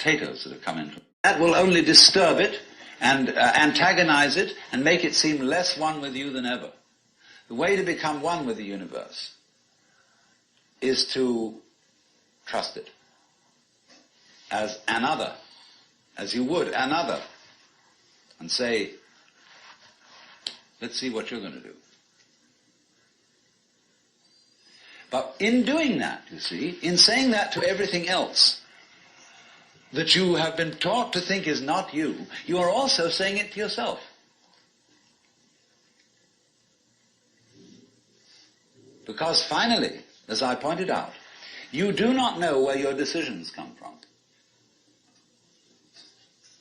potatoes that have come in. That will only disturb it and antagonize it and make it seem less one with you than ever. The way to become one with the universe is to trust it as another, as you would another, and say, let's see what you're going to do. But in doing that, you see, in saying that to everything else that you have been taught to think is not you, you are also saying it to yourself. Because finally, as I pointed out, you do not know where your decisions come from.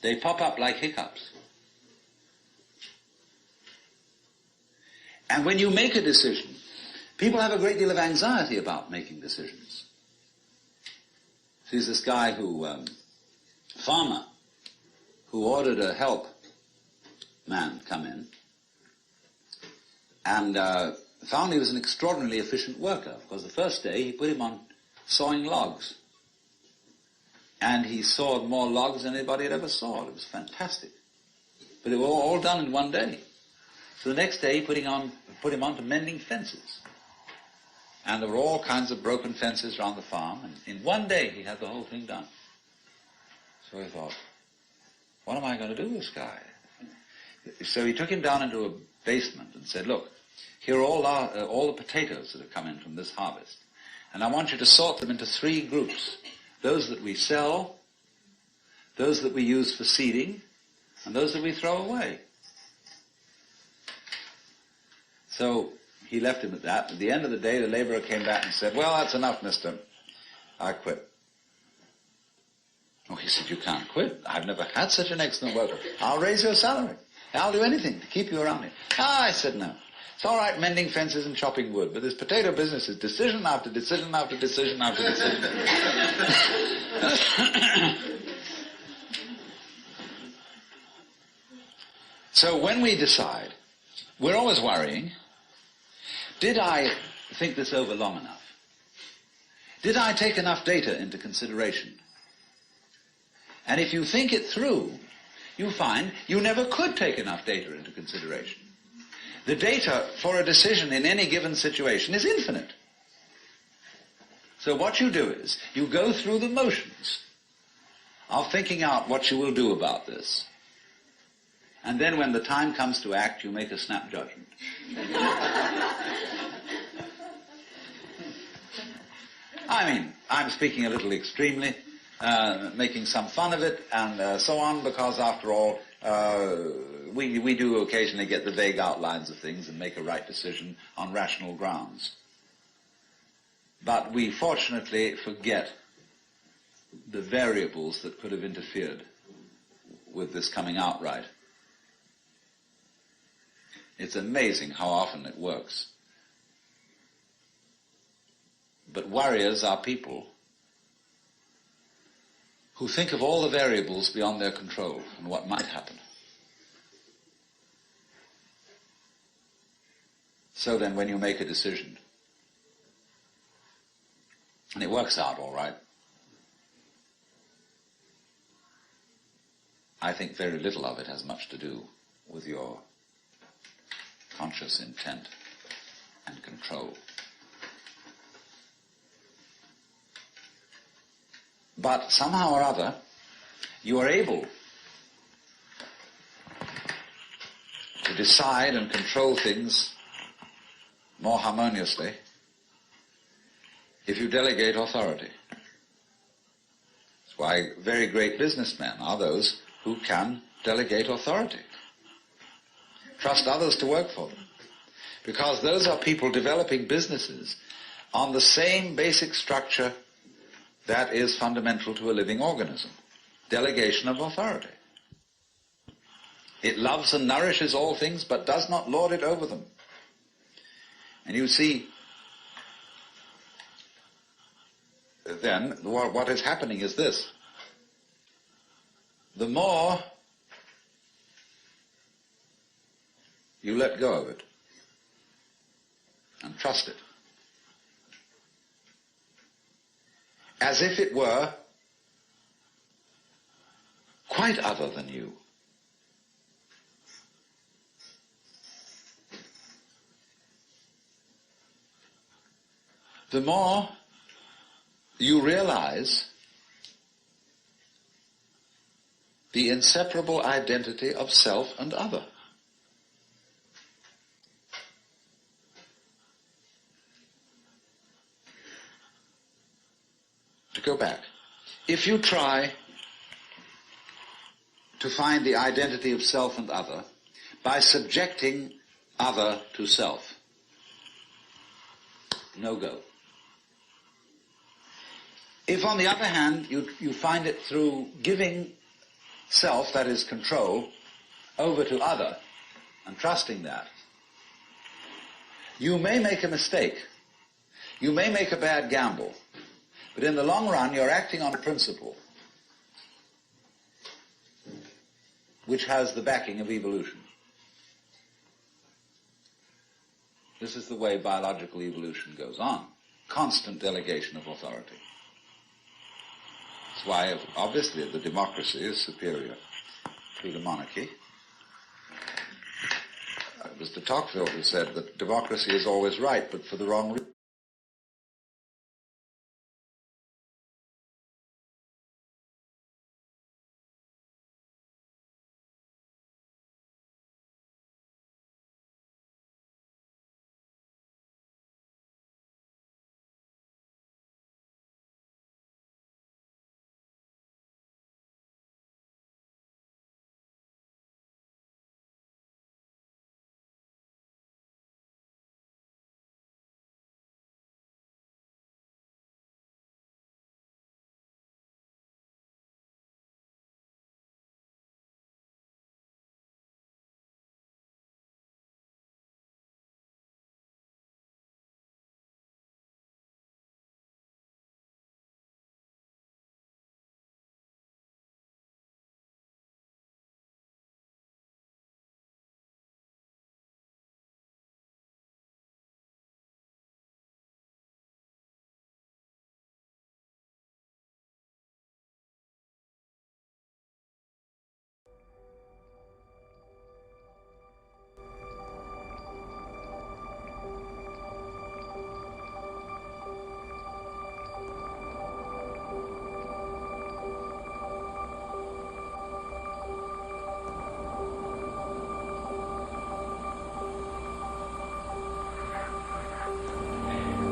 They pop up like hiccups. And when you make a decision, people have a great deal of anxiety about making decisions. There's this guy farmer, who ordered a help man come in, and found he was an extraordinarily efficient worker, because the first day he put him on sawing logs. And he sawed more logs than anybody had ever sawed. It was fantastic. But they were all done in one day. So the next day he put him on to mending fences. And there were all kinds of broken fences around the farm, and in one day he had the whole thing done. So he thought, what am I going to do with this guy? So he took him down into a basement and said, look, here are all the potatoes that have come in from this harvest. And I want you to sort them into 3 groups. Those that we sell, those that we use for seeding, and those that we throw away. So he left him at that. At the end of the day, the laborer came back and said, well, that's enough, mister. I quit. Oh, he said, you can't quit. I've never had such an excellent worker. I'll raise your salary. I'll do anything to keep you around here. Ah, I said, no. It's all right mending fences and chopping wood, but this potato business is decision after decision after decision after decision. So when we decide, we're always worrying, did I think this over long enough? Did I take enough data into consideration? And if you think it through, you find you never could take enough data into consideration. The data for a decision in any given situation is infinite. So what you do is, you go through the motions of thinking out what you will do about this. And then when the time comes to act, you make a snap judgment. I mean, I'm speaking a little extremely, making some fun of it and so on, because after all, we do occasionally get the vague outlines of things and make a right decision on rational grounds. But we fortunately forget the variables that could have interfered with this coming out right. It's amazing how often it works. But warriors are people who think of all the variables beyond their control and what might happen. So then when you make a decision, and it works out all right, I think very little of it has much to do with your conscious intent and control. But somehow or other, you are able to decide and control things more harmoniously if you delegate authority. That's why very great businessmen are those who can delegate authority. Trust others to work for them. Because those are people developing businesses on the same basic structure that is fundamental to a living organism. Delegation of authority. It loves and nourishes all things, but does not lord it over them. And you see, then, what is happening is this. The more you let go of it and trust it, as if it were quite other than you. The more you realize the inseparable identity of self and other. To go back, if you try to find the identity of self and other by subjecting other to self, no go. If, on the other hand, you find it through giving self, that is control, over to other, and trusting that, you may make a mistake. You may make a bad gamble. But in the long run, you're acting on a principle which has the backing of evolution. This is the way biological evolution goes on. Constant delegation of authority. That's why, obviously, the democracy is superior to the monarchy. It was de Tocqueville who said that democracy is always right, but for the wrong reason.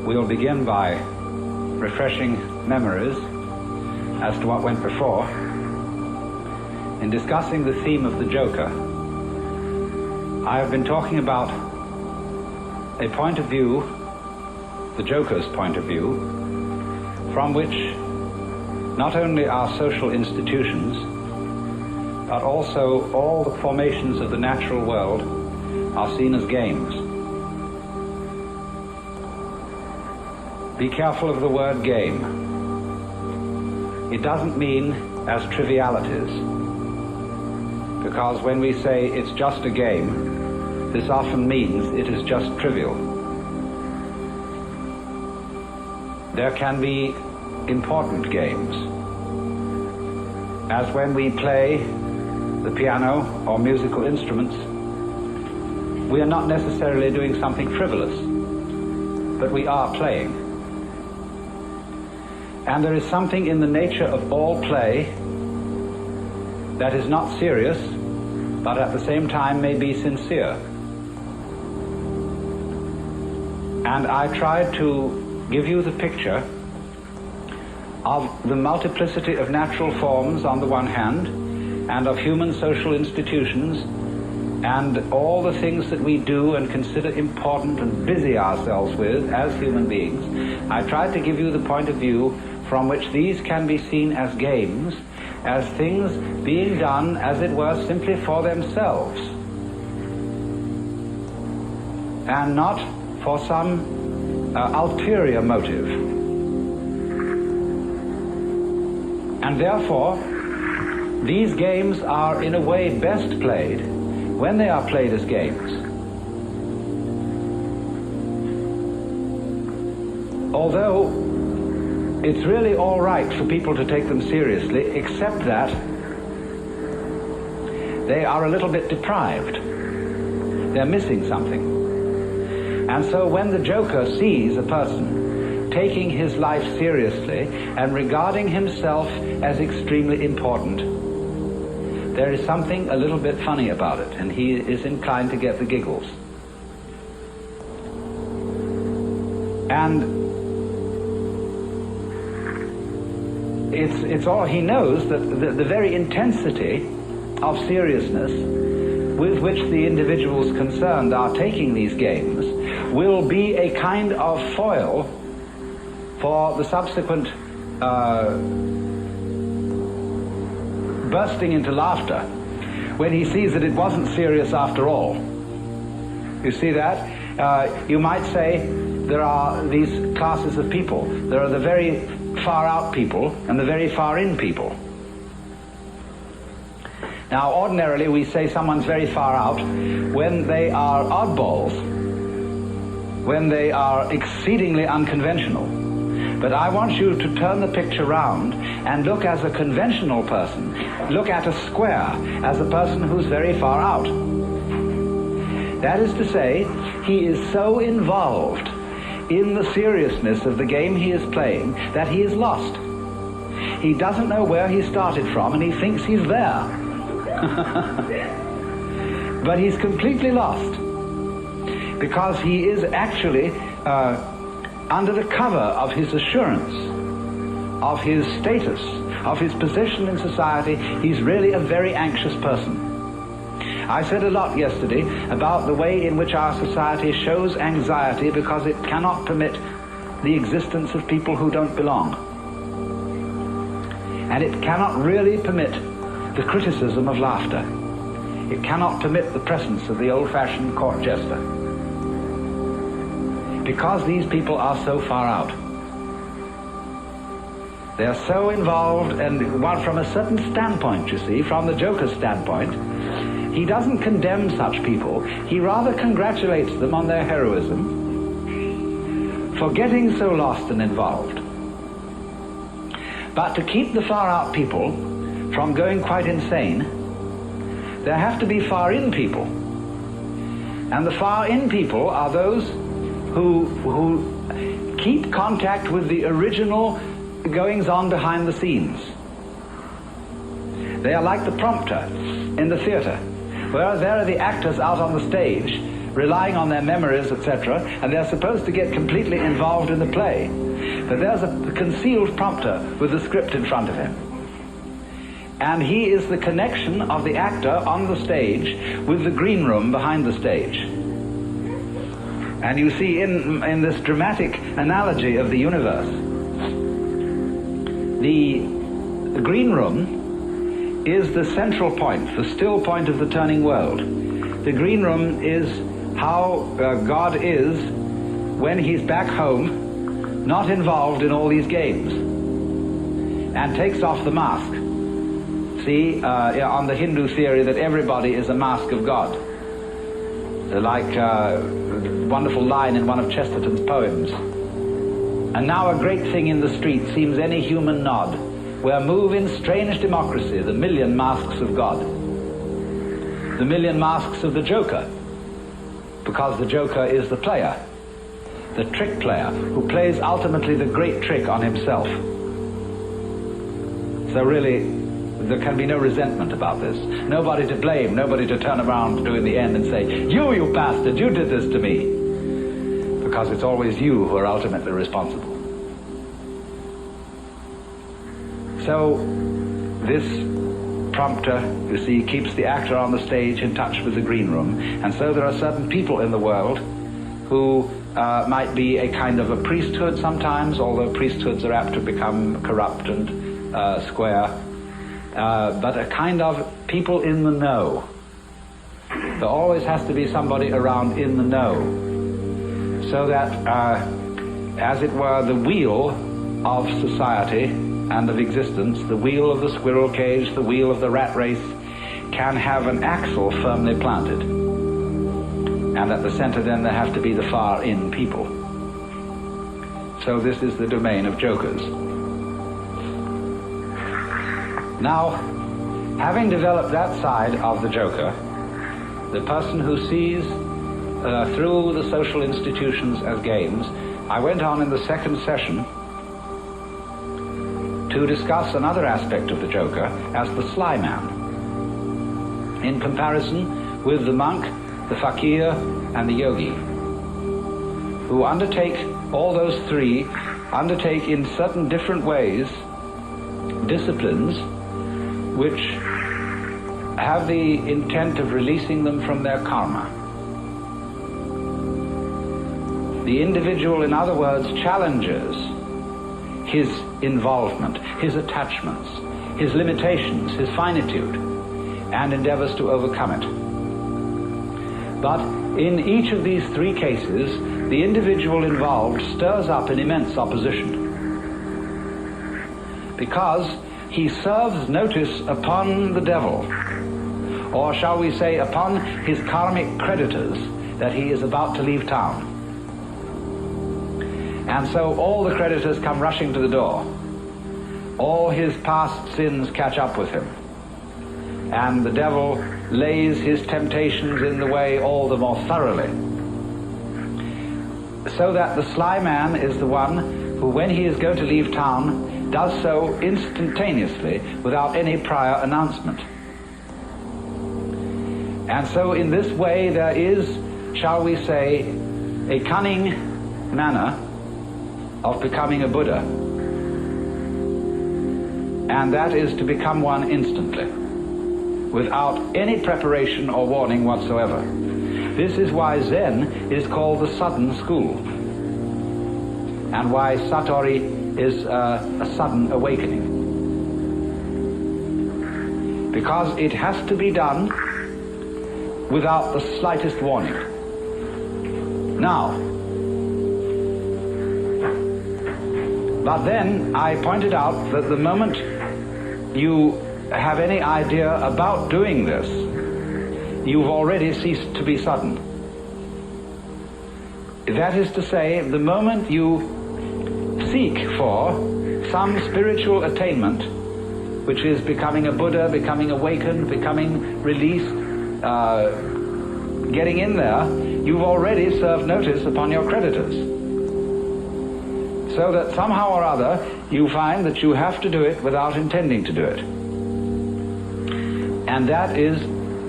We'll begin by refreshing memories as to what went before. In discussing the theme of the Joker, I have been talking about a point of view, the Joker's point of view, from which not only our social institutions, but also all the formations of the natural world are seen as games. Be careful of the word game. It doesn't mean as trivialities, because when we say it's just a game, this often means it is just trivial. There can be important games, as when we play the piano or musical instruments. We are not necessarily doing something frivolous, but we are playing. And there is something in the nature of all play that is not serious, but at the same time may be sincere. And I tried to give you the picture of the multiplicity of natural forms on the one hand, and of human social institutions, and all the things that we do and consider important and busy ourselves with as human beings. I tried to give you the point of view from which these can be seen as games, as things being done, as it were, simply for themselves, and not for some ulterior motive. And therefore, these games are in a way best played when they are played as games. Although it's really all right for people to take them seriously, except that they are a little bit deprived. They're missing something. And so when the Joker sees a person taking his life seriously and regarding himself as extremely important, there is something a little bit funny about it, and he is inclined to get the giggles. And it's all he knows, that the very intensity of seriousness with which the individuals concerned are taking these games will be a kind of foil for the subsequent bursting into laughter when he sees that it wasn't serious after all. You see that? You might say there are these classes of people. There are the very far out people and the very far in people. Now, ordinarily we say someone's very far out when they are oddballs, when they are exceedingly unconventional. But I want you to turn the picture round and look as a conventional person. Look at a square as a person who's very far out. That is to say, he is so involved in the seriousness of the game he is playing that he is lost. He doesn't know where he started from, and he thinks he's there. But he's completely lost, because he is actually under the cover of his assurance, of his status, of his position in society. He's really a very anxious person. I said a lot yesterday about the way in which our society shows anxiety because it cannot permit the existence of people who don't belong. And it cannot really permit the criticism of laughter. It cannot permit the presence of the old-fashioned court jester. Because these people are so far out. They're so involved, and from a certain standpoint, you see, from the Joker's standpoint, he doesn't condemn such people. He rather congratulates them on their heroism for getting so lost and involved. But to keep the far out people from going quite insane, there have to be far in people. And the far in people are those who keep contact with the original goings-on behind the scenes. They are like the prompter in the theater, where there are the actors out on the stage relying on their memories, etc., and they're supposed to get completely involved in the play. But there's a concealed prompter with the script in front of him. And he is the connection of the actor on the stage with the green room behind the stage. And you see in this dramatic analogy of the universe, the green room is the central point, the still point of the turning world. The green room is how God is when he's back home, not involved in all these games, and takes off the mask. See, on the Hindu theory that everybody is a mask of God. Like a wonderful line in one of Chesterton's poems. And now a great thing in the street seems any human nod, where move in strange democracy the million masks of God. The million masks of the Joker, because the Joker is the player, the trick player, who plays ultimately the great trick on himself. So really, there can be no resentment about this. Nobody to blame, nobody to turn around to in the end and say, you bastard, you did this to me. Because it's always you who are ultimately responsible. So, this prompter, you see, keeps the actor on the stage in touch with the green room. And so there are certain people in the world who might be a kind of a priesthood sometimes, although priesthoods are apt to become corrupt and square. But a kind of people in the know. There always has to be somebody around in the know, so that, as it were, the wheel of society and of existence, the wheel of the squirrel cage, the wheel of the rat race, can have an axle firmly planted. And at the center then there have to be the far in people. So this is the domain of jokers. Now, Having developed that side of the joker, the person who sees through the social institutions as games, I went on in the second session to discuss another aspect of the joker as the sly man, in comparison with the monk, the fakir, and the yogi, who undertake, all those three, undertake in certain different ways disciplines which have the intent of releasing them from their karma. The individual, in other words, challenges his involvement, his attachments, his limitations, his finitude, and endeavors to overcome it. But in each of these three cases, the individual involved stirs up an immense opposition, because he serves notice upon the devil, or shall we say upon his karmic creditors, that he is about to leave town. And so all the creditors come rushing to the door. All his past sins catch up with him. And the devil lays his temptations in the way all the more thoroughly. So that the sly man is the one who, when he is going to leave town, does so instantaneously without any prior announcement. And so in this way there is, shall we say, a cunning manner of becoming a Buddha. And that is to become one instantly, without any preparation or warning whatsoever. This is why Zen is called the sudden school, and why Satori is a sudden awakening. Because it has to be done without the slightest warning. Now, but then I pointed out that the moment you have any idea about doing this, you've already ceased to be sudden. That is to say, the moment you seek for some spiritual attainment, which is becoming a Buddha, becoming awakened, becoming released, getting in there, you've already served notice upon your creditors. So that somehow or other you find that you have to do it without intending to do it. And that is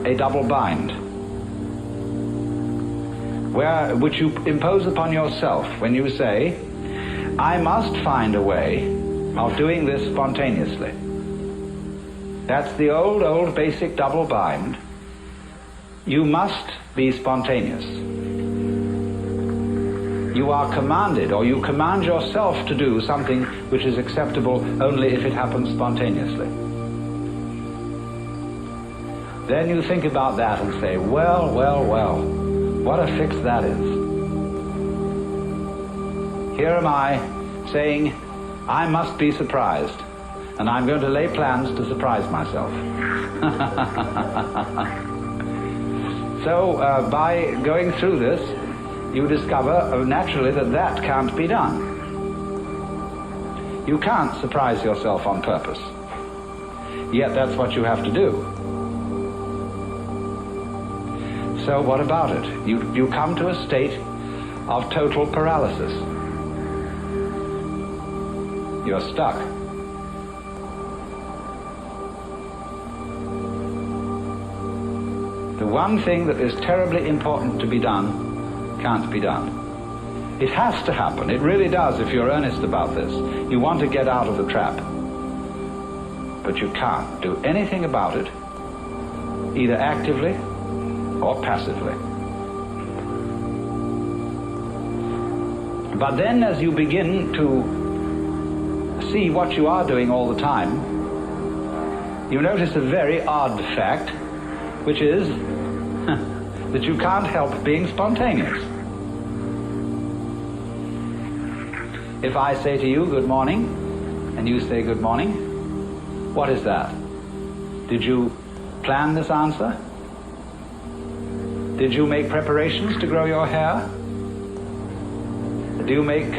a double bind, which you impose upon yourself when you say, I must find a way of doing this spontaneously. That's the old basic double bind. You must be spontaneous. You are commanded, or you command yourself to do something which is acceptable only if it happens spontaneously. Then you think about that and say, well, what a fix that is. Here am I saying, I must be surprised, and I'm going to lay plans to surprise myself. So by going through this, you discover naturally that can't be done. You can't surprise yourself on purpose. Yet that's what you have to do. So what about it? You come to a state of total paralysis. You're stuck. The one thing that is terribly important to be done can't be done. It has to happen. It really does if you're earnest about this. You want to get out of the trap. But you can't do anything about it, either actively or passively. But then as you begin to see what you are doing all the time, you notice a very odd fact, which is that you can't help being spontaneous. If I say to you, good morning, and you say good morning, what is that? Did you plan this answer? Did you make preparations to grow your hair? Do you make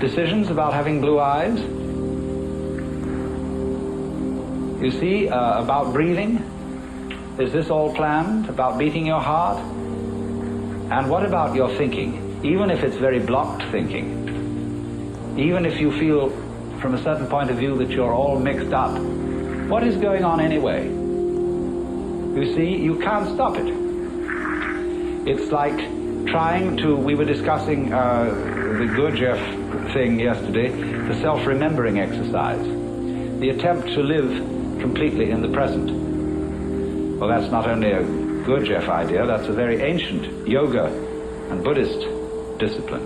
decisions about having blue eyes? You see, about breathing, is this all planned? About beating your heart? And what about your thinking? Even if it's very blocked thinking, even if you feel from a certain point of view that you're all mixed up, what is going on anyway? You see, you can't stop it. It's like trying to, we were discussing the Gurdjieff thing yesterday, the self-remembering exercise, the attempt to live completely in the present. Well, that's not only a Gurdjieff idea, that's a very ancient yoga and Buddhist discipline,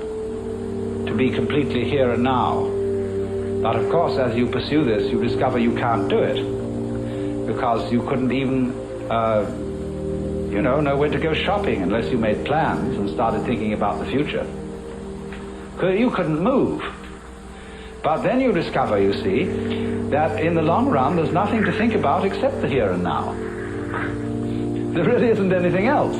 to be completely here and now. But of course, as you pursue this, you discover you can't do it, because you couldn't even know when to go shopping unless you made plans and started thinking about the future. You couldn't move. But then you discover, you see, that in the long run there's nothing to think about except the here and now. There really isn't anything else.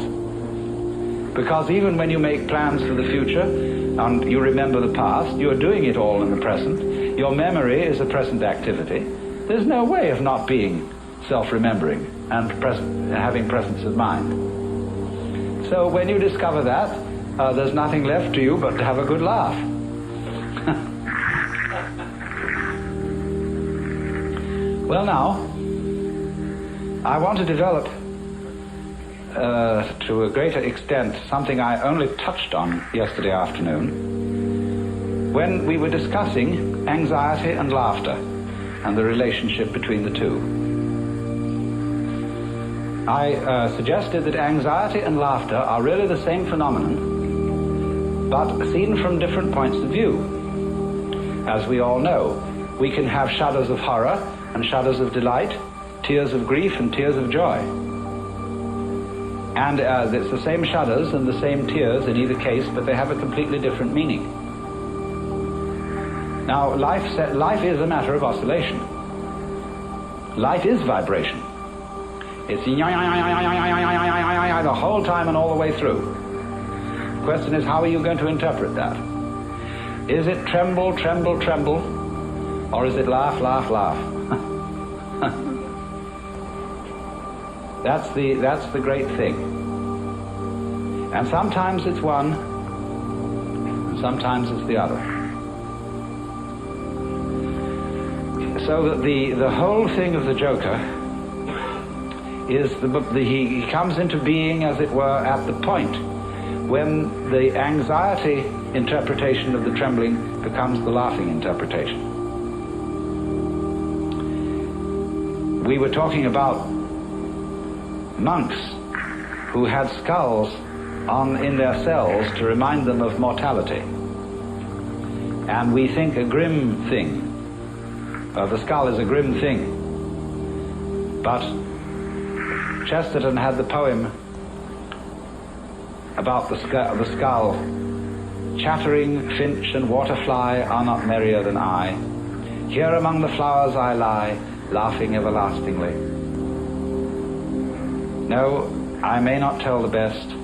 Because even when you make plans for the future and you remember the past, you're doing it all in the present. Your memory is a present activity. There's no way of not being self-remembering and having presence of mind. So when you discover that, there's nothing left to you but to have a good laugh. Well, now, I want to develop to a greater extent something I only touched on yesterday afternoon when we were discussing anxiety and laughter and the relationship between the two. I suggested that anxiety and laughter are really the same phenomenon, but seen from different points of view. As we all know, we can have shudders of horror and shudders of delight, tears of grief and tears of joy. And it's the same shudders and the same tears in either case, but they have a completely different meaning. Now, life is a matter of oscillation. Life is vibration. It's the whole time and all the way through. The question is, how are you going to interpret that? Is it tremble, tremble, tremble, or is it laugh, laugh, laugh? That's the great thing. And sometimes it's one, and sometimes it's the other. So that the whole thing of the Joker is he comes into being, as it were, at the point when the anxiety interpretation of the trembling becomes the laughing interpretation. We were talking about monks who had skulls in their cells to remind them of mortality. And we think a grim thing. The skull is a grim thing. But Chesterton had the poem about the skull. Chattering finch and waterfly are not merrier than I. Here among the flowers I lie, laughing everlastingly. No, I may not tell the best.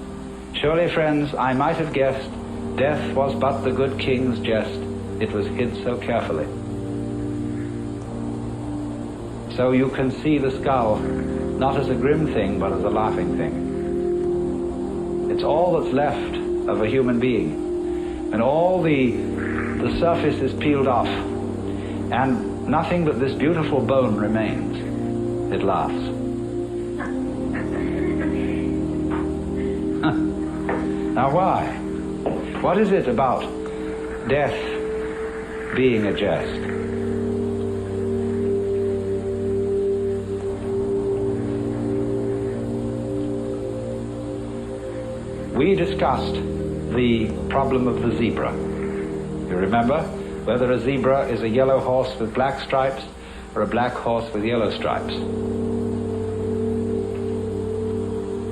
Surely, friends, I might have guessed death was but the good king's jest. It was hid so carefully. So you can see the skull not as a grim thing, but as a laughing thing. It's all that's left of a human being. And all the surface is peeled off, and nothing but this beautiful bone remains. It laughs. Now why? What is it about death being a jest? We discussed the problem of the zebra. You remember whether a zebra is a yellow horse with black stripes or a black horse with yellow stripes.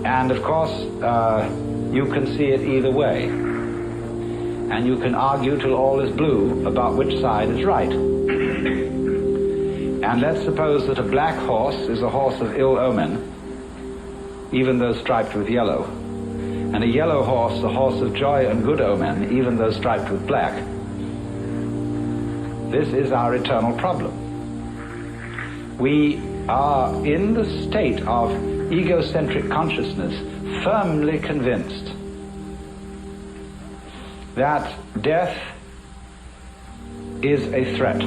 And of course, you can see it either way. And you can argue till all is blue about which side is right. And let's suppose that a black horse is a horse of ill omen, even though striped with yellow. And a yellow horse, a horse of joy and good omen, even though striped with black. This is our eternal problem. We are in the state of egocentric consciousness firmly convinced that death is a threat.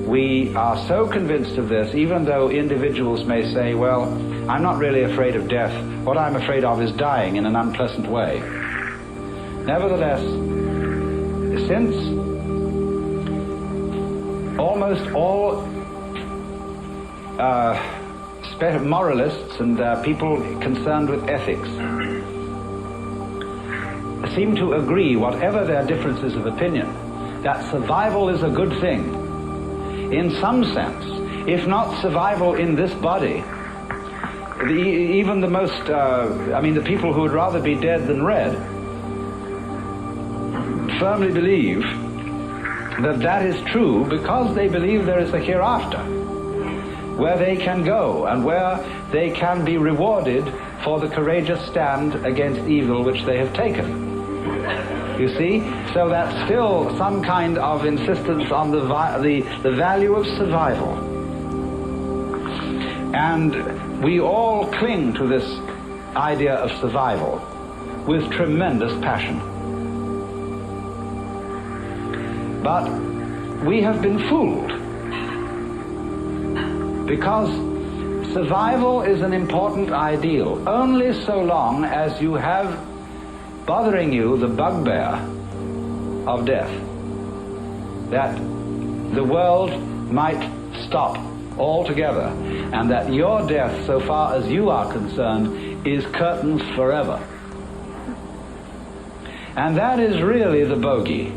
We are so convinced of this, even though individuals may say, well, I'm not really afraid of death. What I'm afraid of is dying in an unpleasant way. Nevertheless, since almost all moralists and people concerned with ethics seem to agree, whatever their differences of opinion, that survival is a good thing. In some sense, if not survival in this body, even the most, the people who would rather be dead than red, firmly believe that that is true because they believe there is a hereafter, where they can go and where they can be rewarded for the courageous stand against evil which they have taken. You see? So that's still some kind of insistence on the value of survival. And we all cling to this idea of survival with tremendous passion. But we have been fooled, because survival is an important ideal only so long as you have bothering you the bugbear of death, that the world might stop altogether, and that your death, so far as you are concerned, is curtains forever. And that is really the bogey.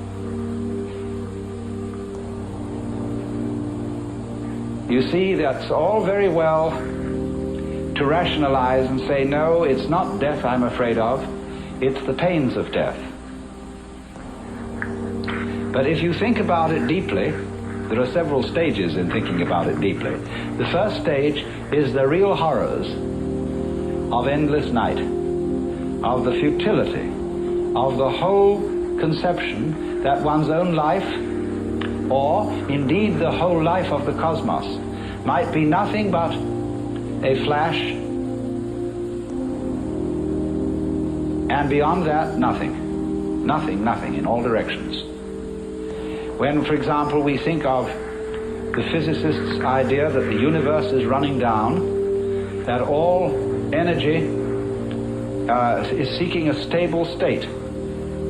You see, that's all very well to rationalize and say, no, it's not death I'm afraid of, it's the pains of death. But if you think about it deeply, there are several stages in thinking about it deeply. The first stage is the real horrors of endless night, of the futility, of the whole conception that one's own life, or indeed the whole life of the cosmos, might be nothing but a flash, and beyond that, nothing. Nothing in all directions. When, for example, we think of the physicist's idea that the universe is running down, that all energy is seeking a stable state.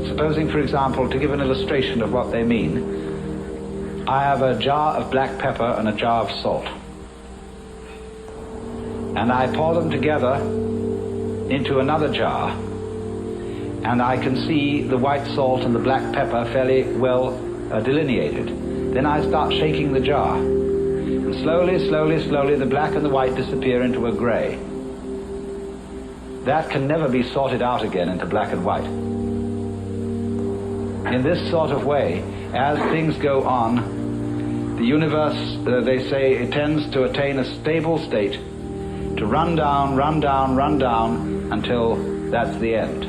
Supposing, for example, to give an illustration of what they mean, I have a jar of black pepper and a jar of salt. And I pour them together into another jar, and I can see the white salt and the black pepper fairly well delineated. Then I start shaking the jar, and slowly the black and the white disappear into a gray. That can never be sorted out again into black and white. In this sort of way, as things go on, the universe, they say, it tends to attain a stable state, to run down until that's the end.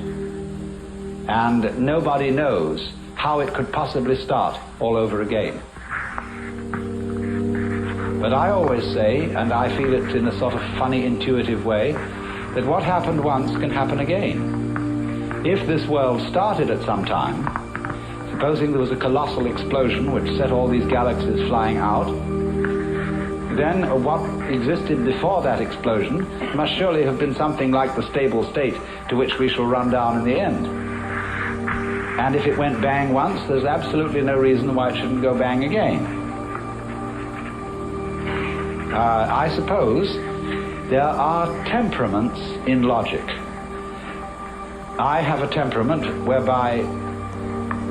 And nobody knows how it could possibly start all over again. But I always say, and I feel it in a sort of funny, intuitive way, that what happened once can happen again. If this world started at some time, supposing there was a colossal explosion which set all these galaxies flying out, then what existed before that explosion must surely have been something like the stable state to which we shall run down in the end. And if it went bang once, there's absolutely no reason why it shouldn't go bang again. I suppose there are temperaments in logic. I have a temperament whereby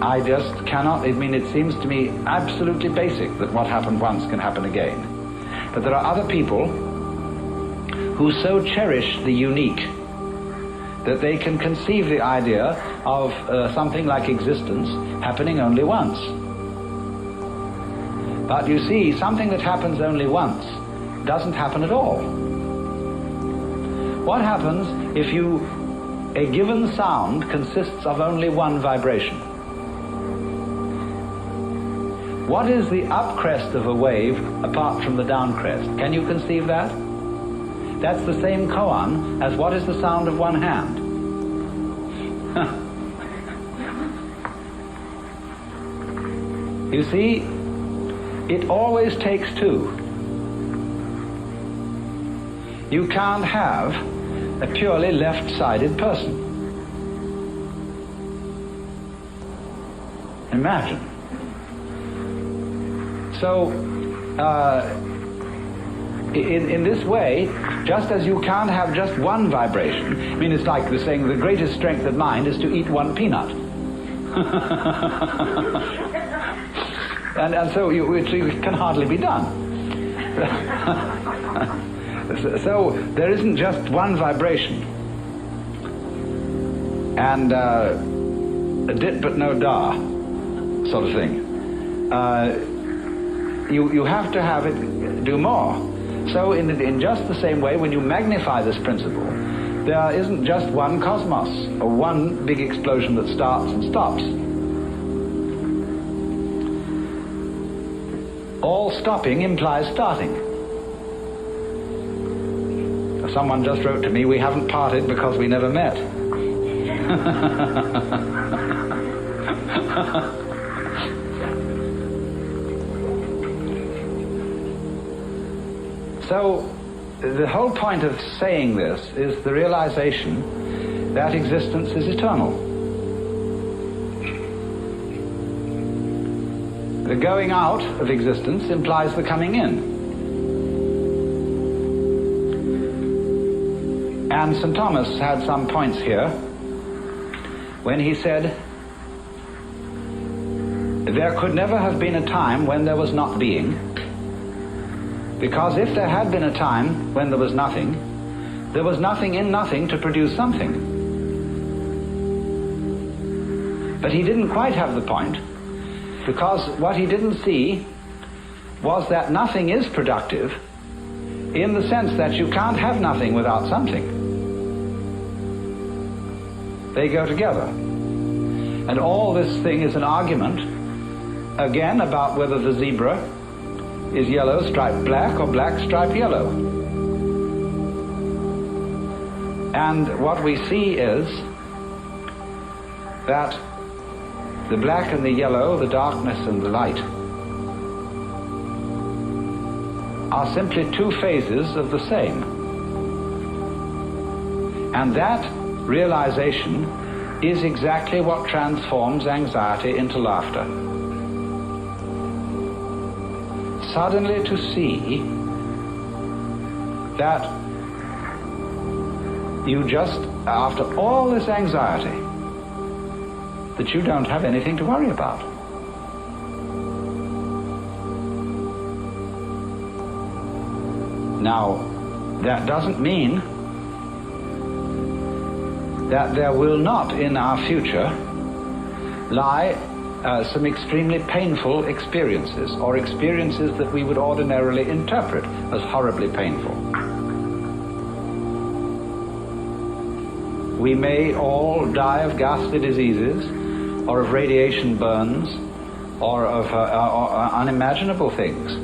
I just cannot, it seems to me absolutely basic that what happened once can happen again. But there are other people who so cherish the unique that they can conceive the idea of something like existence happening only once. But you see, something that happens only once doesn't happen at all. What happens if a given sound consists of only one vibration? What is the up crest of a wave apart from the down crest? Can you conceive that? That's the same koan as what is the sound of one hand. You see, it always takes two. You can't have a purely left-sided person. Imagine. So, in this way, just as you can't have just one vibration, I mean, it's like the saying, the greatest strength of mind is to eat one peanut. and so it can hardly be done. So there isn't just one vibration. And a dit but no da sort of thing. You have to have it do more. So in just the same way, when you magnify this principle, there isn't just one cosmos, or one big explosion that starts and stops. All stopping implies starting. Someone just wrote to me, we haven't parted because we never met. So, the whole point of saying this is the realization that existence is eternal. The going out of existence implies the coming in. And St. Thomas had some points here when he said, there could never have been a time when there was not being, because if there had been a time when there was nothing in nothing to produce something. But he didn't quite have the point, because what he didn't see was that nothing is productive in the sense that you can't have nothing without something. They go together. And all this thing is an argument, again, about whether the zebra is yellow striped black or black striped yellow. And what we see is that the black and the yellow, the darkness and the light, are simply two phases of the same. And that realization is exactly what transforms anxiety into laughter. Suddenly to see that you just, after all this anxiety, that you don't have anything to worry about. Now, that doesn't mean that there will not in our future lie some extremely painful experiences, or experiences that we would ordinarily interpret as horribly painful. We may all die of ghastly diseases, or of radiation burns, or of unimaginable things.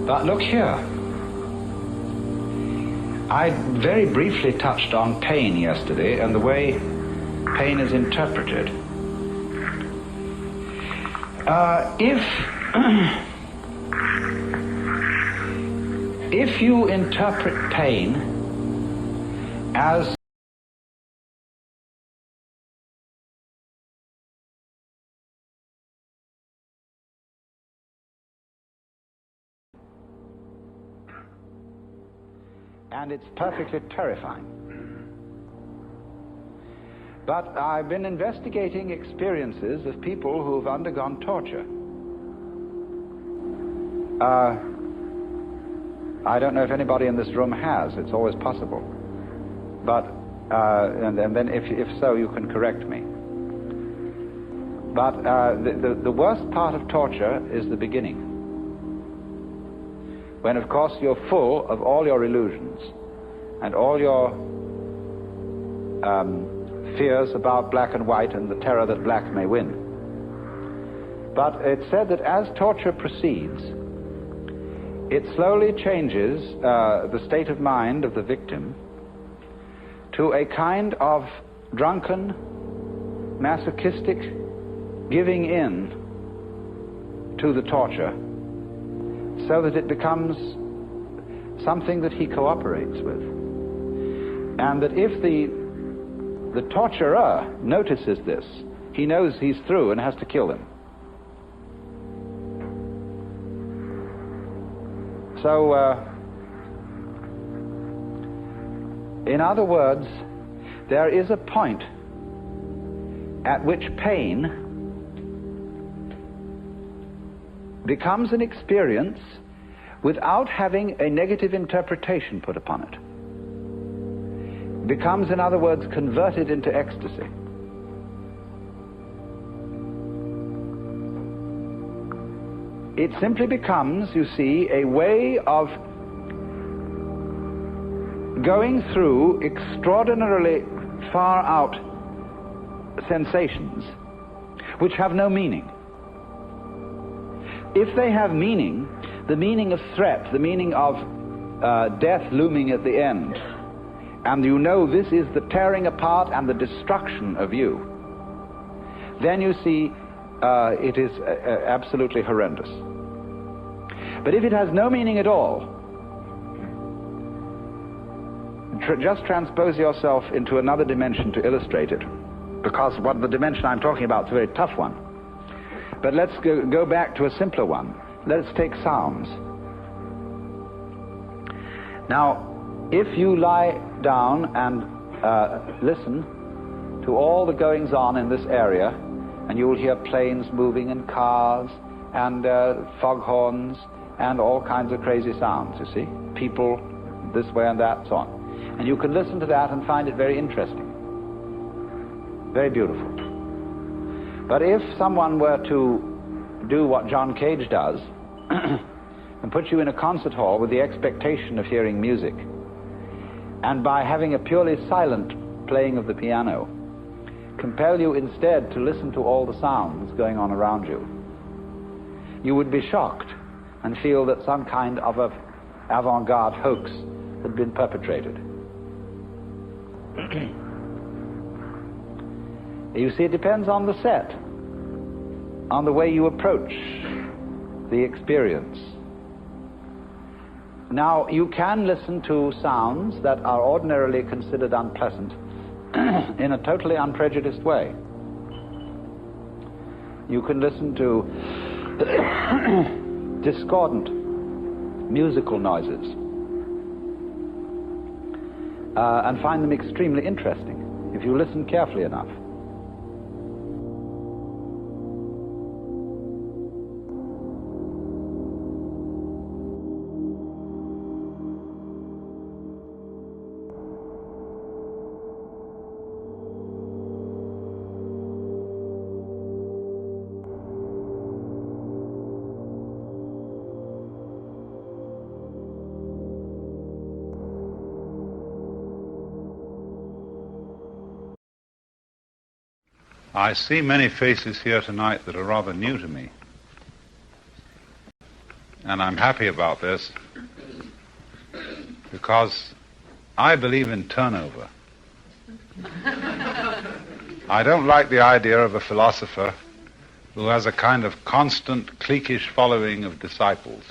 But look here. I very briefly touched on pain yesterday and the way pain is interpreted. If you interpret pain as and it's perfectly terrifying. But I've been investigating experiences of people who've undergone torture. I don't know if anybody in this room has. It's always possible. But, and then if so, you can correct me. But the worst part of torture is the beginning. When, of course, you're full of all your illusions and all your fears about black and white and the terror that black may win. But it's said that as torture proceeds, it slowly changes the state of mind of the victim to a kind of drunken, masochistic giving in to the torture, so that it becomes something that he cooperates with. And that if the torturer notices this, he knows he's through and has to kill him. So, in other words, there is a point at which pain becomes an experience without having a negative interpretation put upon it. Becomes, in other words, converted into ecstasy. It simply becomes, you see, a way of going through extraordinarily far out sensations which have no meaning. If they have meaning, the meaning of threat, the meaning of death looming at the end, and you know this is the tearing apart and the destruction of you, then you see it is absolutely horrendous. But if it has no meaning at all, just transpose yourself into another dimension to illustrate it, because what the dimension I'm talking about is a very tough one. But let's go back to a simpler one. Let's take sounds. Now, if you lie down and listen to all the goings on in this area, and you will hear planes moving and cars and foghorns and all kinds of crazy sounds, you see, people this way and that, so on. And you can listen to that and find it very interesting, very beautiful. But if someone were to do what John Cage does and put you in a concert hall with the expectation of hearing music, and by having a purely silent playing of the piano, compel you instead to listen to all the sounds going on around you, you would be shocked and feel that some kind of an avant-garde hoax had been perpetrated. You see, it depends on the set, on the way you approach the experience. Now, you can listen to sounds that are ordinarily considered unpleasant in a totally unprejudiced way. You can listen to discordant musical noises and find them extremely interesting if you listen carefully enough. I see many faces here tonight that are rather new to me. And I'm happy about this because I believe in turnover. I don't like the idea of a philosopher who has a kind of constant cliquish following of disciples,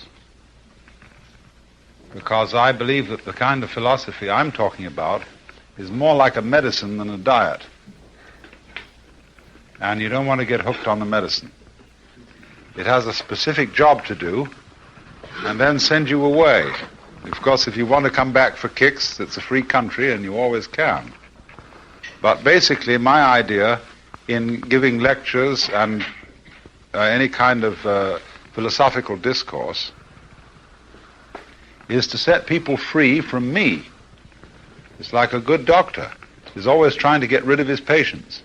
because I believe that the kind of philosophy I'm talking about is more like a medicine than a diet. And you don't want to get hooked on the medicine. It has a specific job to do and then send you away. Of course, if you want to come back for kicks, it's a free country and you always can. But basically, my idea in giving lectures and any kind of philosophical discourse is to set people free from me. It's like a good doctor. He's always trying to get rid of his patients,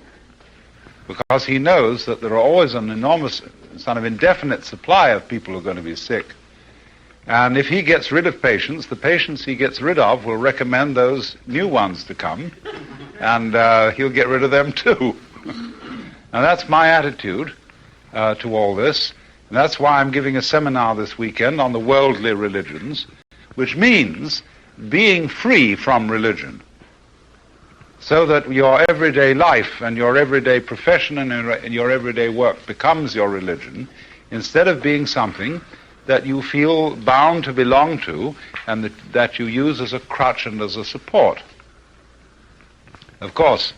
because he knows that there are always an enormous, sort of indefinite supply of people who are going to be sick. And if he gets rid of patients, the patients he gets rid of will recommend those new ones to come, and he'll get rid of them too. Now that's my attitude, to all this. And that's why I'm giving a seminar this weekend on the worldly religions, which means being free from religion, so that your everyday life and your everyday profession and your everyday work becomes your religion, instead of being something that you feel bound to belong to and that you use as a crutch and as a support. Of course,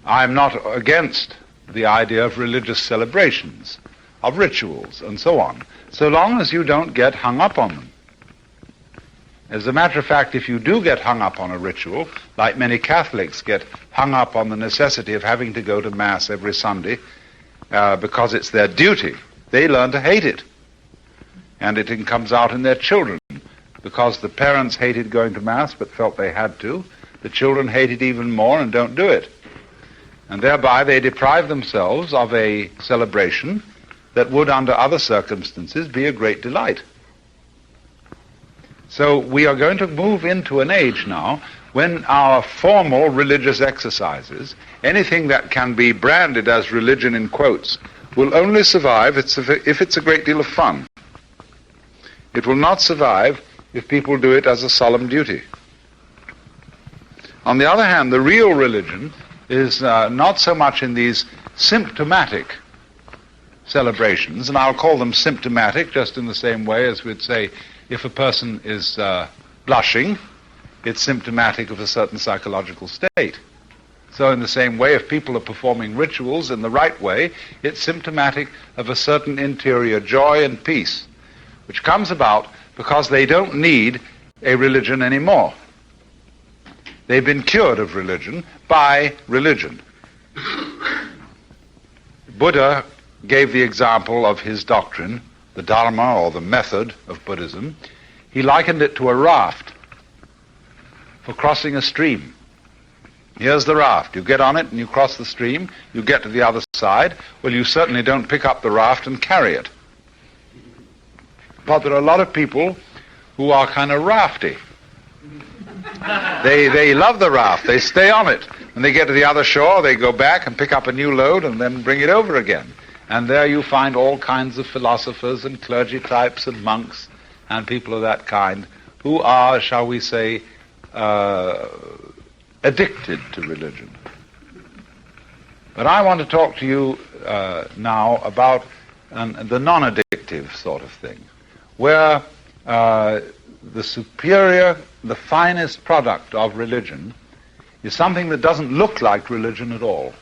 I'm not against the idea of religious celebrations, of rituals, and so on, so long as you don't get hung up on them. As a matter of fact, if you do get hung up on a ritual, like many Catholics get hung up on the necessity of having to go to Mass every Sunday because it's their duty, they learn to hate it. And it comes out in their children, because the parents hated going to Mass but felt they had to. The children hate it even more and don't do it. And thereby they deprive themselves of a celebration that would, under other circumstances, be a great delight. So we are going to move into an age now when our formal religious exercises, anything that can be branded as religion in quotes, will only survive if it's a great deal of fun. It will not survive if people do it as a solemn duty. On the other hand, the real religion is not so much in these symptomatic celebrations, and I'll call them symptomatic just in the same way as we'd say if a person is blushing, it's symptomatic of a certain psychological state. So in the same way, if people are performing rituals in the right way, it's symptomatic of a certain interior joy and peace, which comes about because they don't need a religion anymore. They've been cured of religion by religion. Buddha gave the example of his doctrine, the Dharma, or the method of Buddhism. He likened it to a raft for crossing a stream. Here's the raft. You get on it and you cross the stream. You get to the other side. Well, you certainly don't pick up the raft and carry it. But there are a lot of people who are kind of rafty. They love the raft. They stay on it. When they get to the other shore, they go back and pick up a new load and then bring it over again. And there you find all kinds of philosophers and clergy types and monks and people of that kind who are, shall we say, addicted to religion. But I want to talk to you now about the non-addictive sort of thing, where the superior, the finest product of religion is something that doesn't look like religion at all,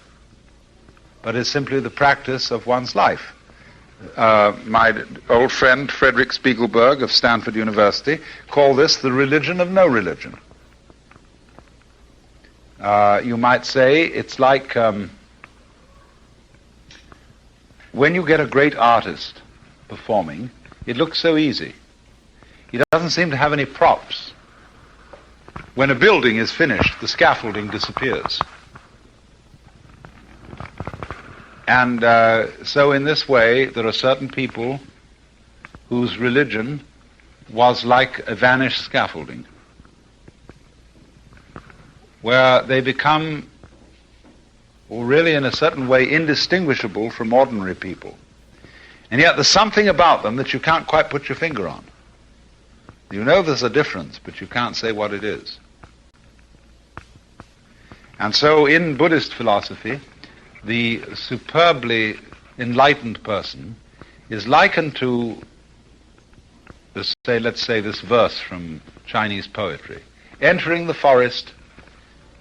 but is simply the practice of one's life. My old friend Frederick Spiegelberg of Stanford University called this the religion of no religion. You might say it's like when you get a great artist performing, it looks so easy. He doesn't seem to have any props. When a building is finished, the scaffolding disappears. And so in this way, there are certain people whose religion was like a vanished scaffolding, where they become, well, really in a certain way, indistinguishable from ordinary people. And yet there's something about them that you can't quite put your finger on. You know there's a difference, but you can't say what it is. And so in Buddhist philosophy, the superbly enlightened person is likened to, let's say this verse from Chinese poetry. Entering the forest,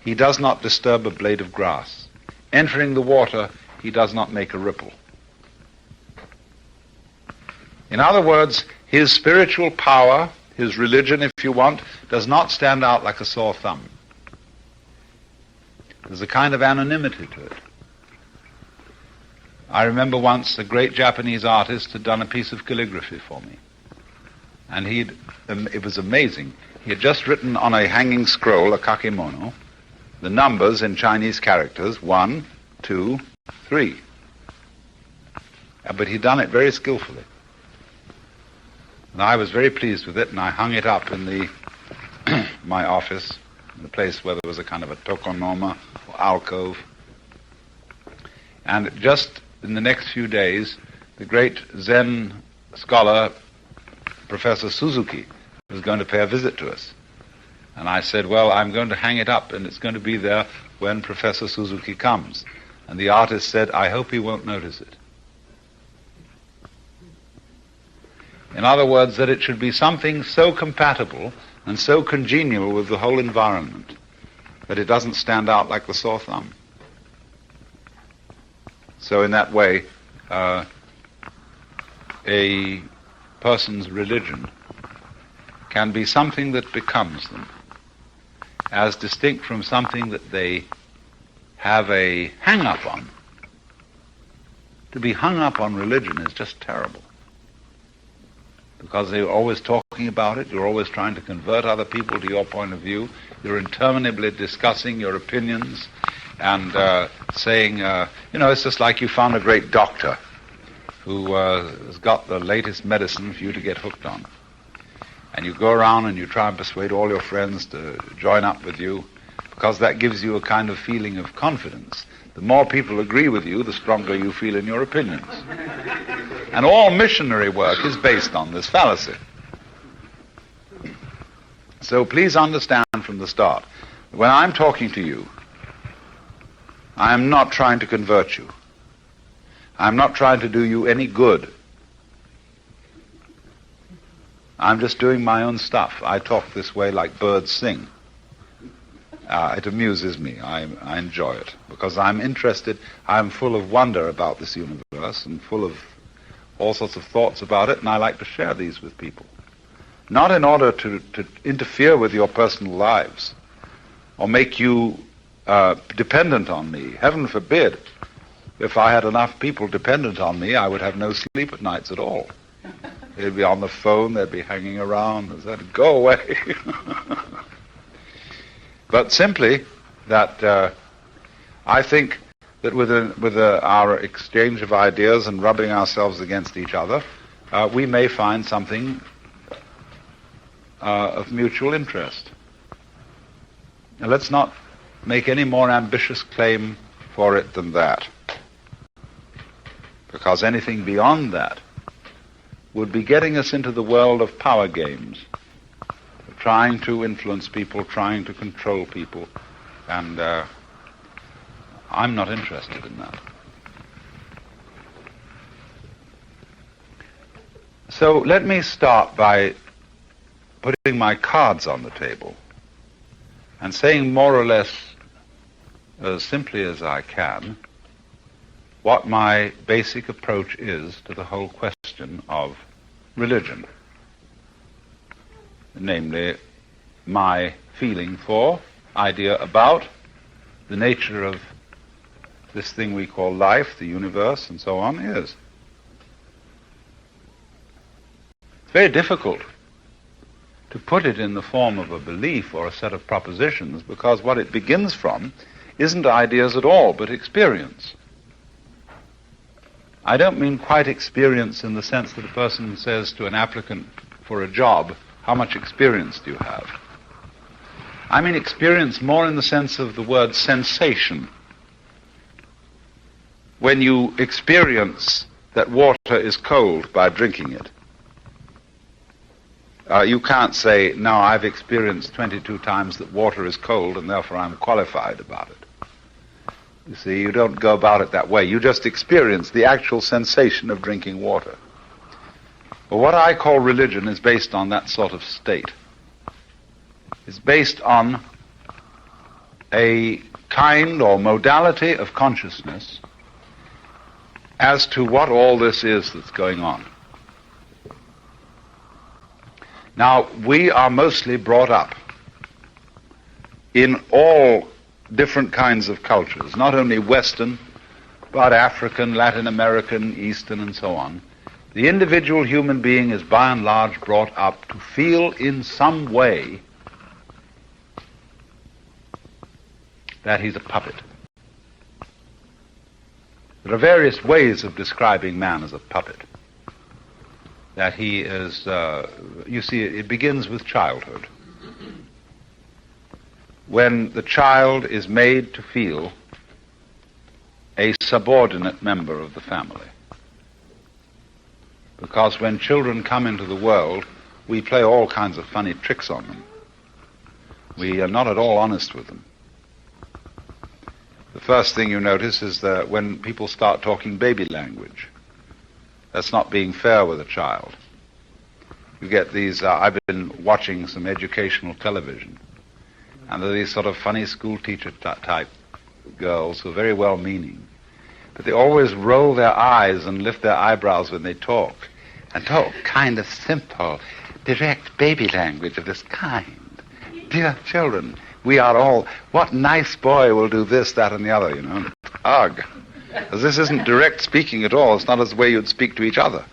he does not disturb a blade of grass. Entering the water, he does not make a ripple. In other words, his spiritual power, his religion, if you want, does not stand out like a sore thumb. There's a kind of anonymity to it. I remember once a great Japanese artist had done a piece of calligraphy for me. And it was amazing. He had just written on a hanging scroll, a kakemono, the numbers in Chinese characters, 1, 2, 3. But he'd done it very skillfully. And I was very pleased with it, and I hung it up in my office, in the place where there was a kind of a tokonoma, or alcove. And just in the next few days, the great Zen scholar, Professor Suzuki, was going to pay a visit to us. And I said, well, I'm going to hang it up, and it's going to be there when Professor Suzuki comes. And the artist said, I hope he won't notice it. In other words, that it should be something so compatible and so congenial with the whole environment that it doesn't stand out like the sore thumb. So in that way, a person's religion can be something that becomes them, as distinct from something that they have a hang-up on. To be hung up on religion is just terrible, because you're always talking about it, you're always trying to convert other people to your point of view, you're interminably discussing your opinions, and saying, it's just like you found a great doctor who has got the latest medicine for you to get hooked on. And you go around and you try and persuade all your friends to join up with you, because that gives you a kind of feeling of confidence. The more people agree with you, the stronger you feel in your opinions. And all missionary work is based on this fallacy. So please understand from the start, when I'm talking to you, I am not trying to convert you. I'm not trying to do you any good. I'm just doing my own stuff. I talk this way like birds sing. It amuses me. I enjoy it because I'm interested. I'm full of wonder about this universe and full of all sorts of thoughts about it, and I like to share these with people. Not in order to interfere with your personal lives or make you dependent on me. Heaven forbid. If I had enough people dependent on me, I would have no sleep at nights at all. They'd be on the phone, they'd be hanging around, they'd go away. But simply that I think that with our exchange of ideas and rubbing ourselves against each other, we may find something of mutual interest. Now, let's not make any more ambitious claim for it than that, because anything beyond that would be getting us into the world of power games, trying to influence people, trying to control people, and I'm not interested in that. So let me start by putting my cards on the table and saying more or less as simply as I can what my basic approach is to the whole question of religion. Namely, my feeling for, idea about, the nature of this thing we call life, the universe, and so on, is. It's very difficult to put it in the form of a belief or a set of propositions, because what it begins from isn't ideas at all, but experience. I don't mean quite experience in the sense that a person says to an applicant for a job, how much experience do you have? I mean experience more in the sense of the word sensation. When you experience that water is cold by drinking it, you can't say, no, I've experienced 22 times that water is cold and therefore I'm qualified about it. You see, you don't go about it that way. You just experience the actual sensation of drinking water. Well, what I call religion is based on that sort of state. It's based on a kind or modality of consciousness as to what all this is that's going on. Now, we are mostly brought up in all different kinds of cultures, not only Western, but African, Latin American, Eastern, and so on. The individual human being is by and large brought up to feel in some way that he's a puppet. There are various ways of describing man as a puppet. That he is, you see, it begins with childhood. When the child is made to feel a subordinate member of the family. because when children come into the world, we play all kinds of funny tricks on them. We are not at all honest with them. The first thing you notice is that when people start talking baby language, that's not being fair with a child. You get these, I've been watching some educational television, and there are these sort of funny school teacher type girls who are very well-meaning, but they always roll their eyes and lift their eyebrows when they talk, and talk kind of simple, direct baby language of this kind. Dear children, we are all, what nice boy will do this, that, and the other, you know. Ugh. Because this isn't direct speaking at all. It's not as the way you'd speak to each other.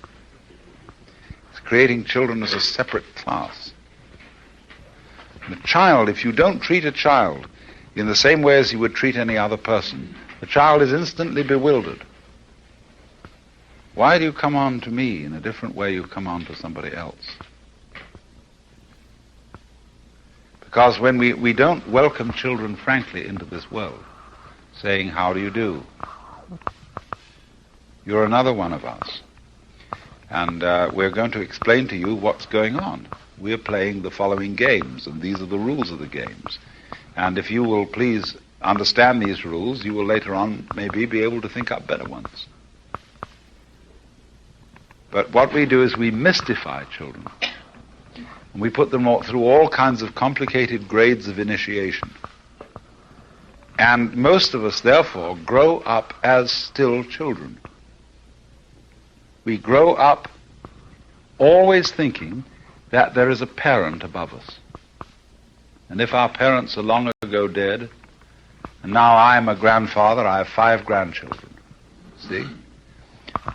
It's creating children as a separate class. And a child, if you don't treat a child in the same way as you would treat any other person, the child is instantly bewildered. Why do you come on to me in a different way you come on to somebody else? Because when we don't welcome children frankly into this world, saying, how do you do? You're another one of us. And we're going to explain to you what's going on. We're playing the following games, and these are the rules of the games. And if you will please understand these rules, you will later on maybe be able to think up better ones. But what we do is we mystify children. And we put them through all kinds of complicated grades of initiation. And most of us, therefore, grow up as still children. We grow up always thinking that there is a parent above us. And if our parents are long ago dead, and now I am a grandfather, I have 5 grandchildren. See?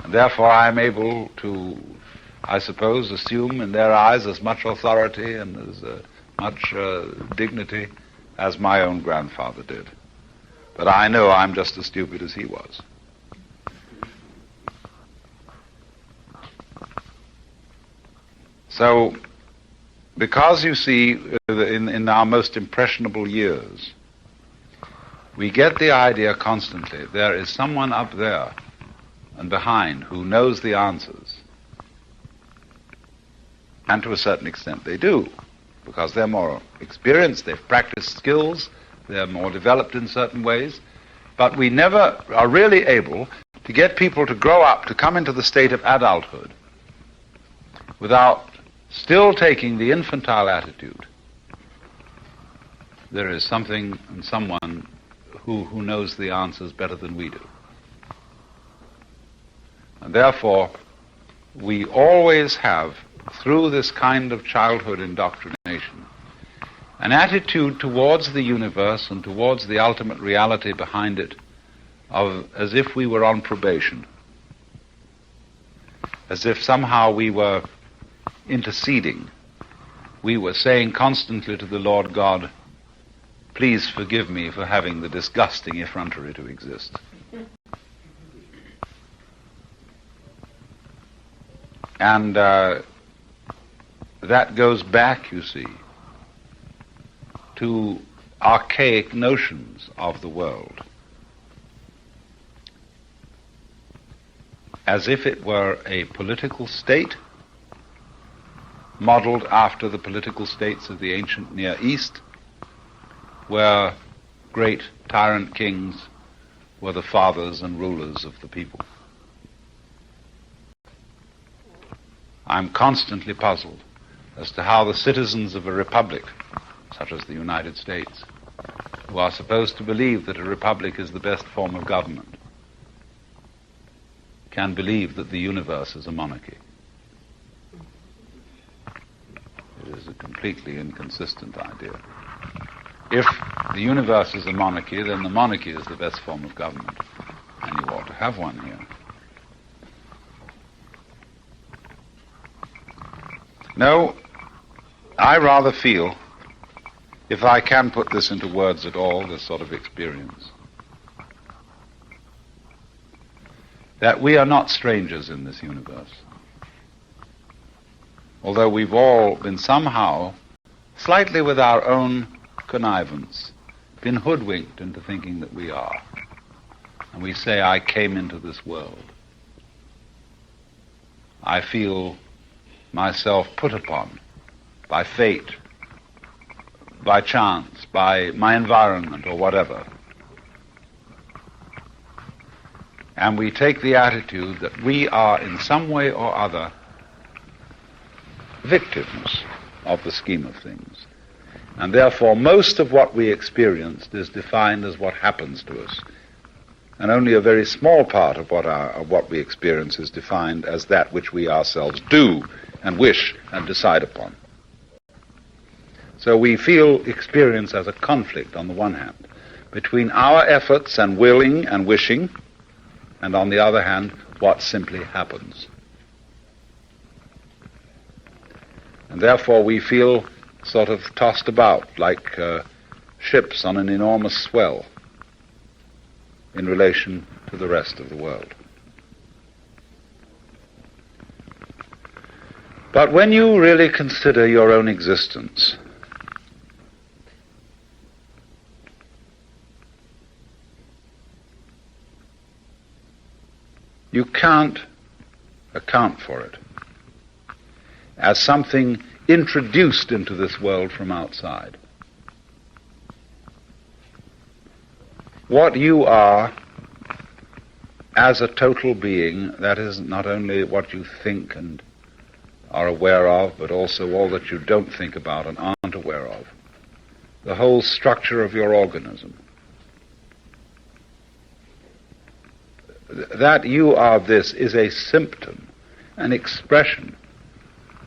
And therefore I am able to, I suppose, assume in their eyes as much authority and as much dignity as my own grandfather did. But I know I'm just as stupid as he was. So, because you see, in our most impressionable years, we get the idea constantly, there is someone up there and behind who knows the answers. And to a certain extent they do, because they're more experienced, they've practiced skills, they're more developed in certain ways. But we never are really able to get people to grow up, to come into the state of adulthood, without still taking the infantile attitude. There is something and someone who knows the answers better than we do. And therefore, we always have, through this kind of childhood indoctrination, an attitude towards the universe and towards the ultimate reality behind it of as if we were on probation, as if somehow we were interceding. We were saying constantly to the Lord God, please forgive me for having the disgusting effrontery to exist. And that goes back, you see, to archaic notions of the world, as if it were a political state modeled after the political states of the ancient Near East, where great tyrant kings were the fathers and rulers of the people. I'm constantly puzzled as to how the citizens of a republic, such as the United States, who are supposed to believe that a republic is the best form of government, can believe that the universe is a monarchy. It is a completely inconsistent idea. If the universe is a monarchy, then the monarchy is the best form of government, and you ought to have one here. No, I rather feel, if I can put this into words at all, this sort of experience, that we are not strangers in this universe. Although we've all been somehow, slightly with our own connivance, been hoodwinked into thinking that we are. And we say, I came into this world. I feel myself put upon by fate, by chance, by my environment or whatever. And we take the attitude that we are in some way or other victims of the scheme of things. And therefore most of what we experienced is defined as what happens to us. And only a very small part of what we experience is defined as that which we ourselves do and wish and decide upon. So we feel experience as a conflict, on the one hand, between our efforts and willing and wishing, and on the other hand, what simply happens. And therefore we feel sort of tossed about like ships on an enormous swell in relation to the rest of the world. But when you really consider your own existence, you can't account for it as something introduced into this world from outside. What you are as a total being, that is not only what you think and are aware of, but also all that you don't think about and aren't aware of. The whole structure of your organism. That you are this is a symptom, an expression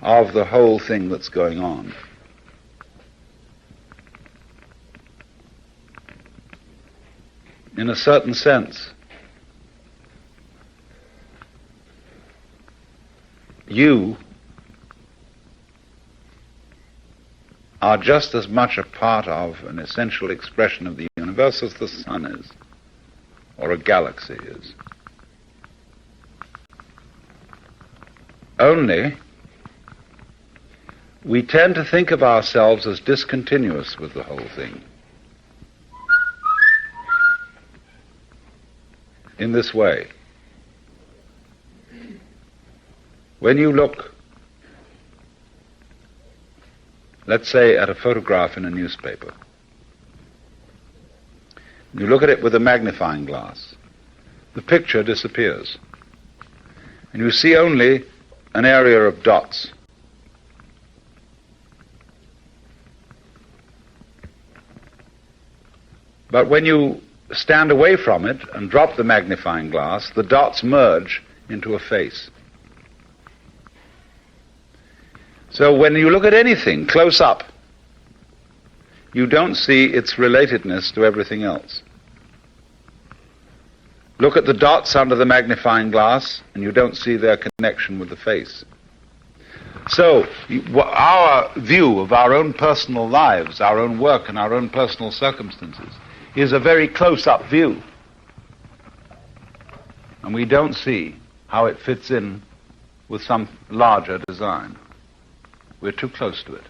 of the whole thing that's going on. In a certain sense, you are just as much a part of an essential expression of the universe as the sun is, or a galaxy is. Only, we tend to think of ourselves as discontinuous with the whole thing. In this way, when you look, let's say, at a photograph in a newspaper, you look at it with a magnifying glass, the picture disappears, and you see only an area of dots. But when you stand away from it and drop the magnifying glass, the dots merge into a face. So when you look at anything close up, you don't see its relatedness to everything else. Look at the dots under the magnifying glass, and you don't see their connection with the face. So our view of our own personal lives, our own work, and our own personal circumstances is a very close-up view. And we don't see how it fits in with some larger design. We're too close to it.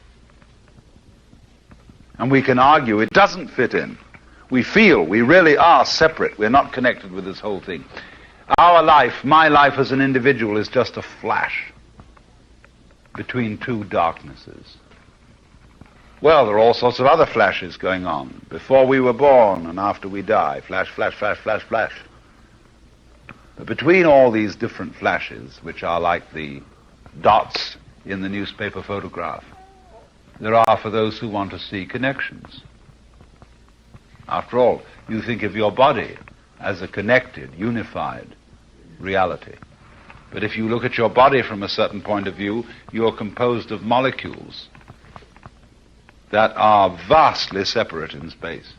And we can argue it doesn't fit in. We feel we really are separate. We're not connected with this whole thing. Our life, my life as an individual, is just a flash between two darknesses. Well, there are all sorts of other flashes going on. Before we were born and after we die. Flash, flash, flash, flash, flash. But between all these different flashes, which are like the dots in the newspaper photograph, there are, for those who want to see, connections. After all, you think of your body as a connected, unified reality. But if you look at your body from a certain point of view, you're composed of molecules that are vastly separate in space.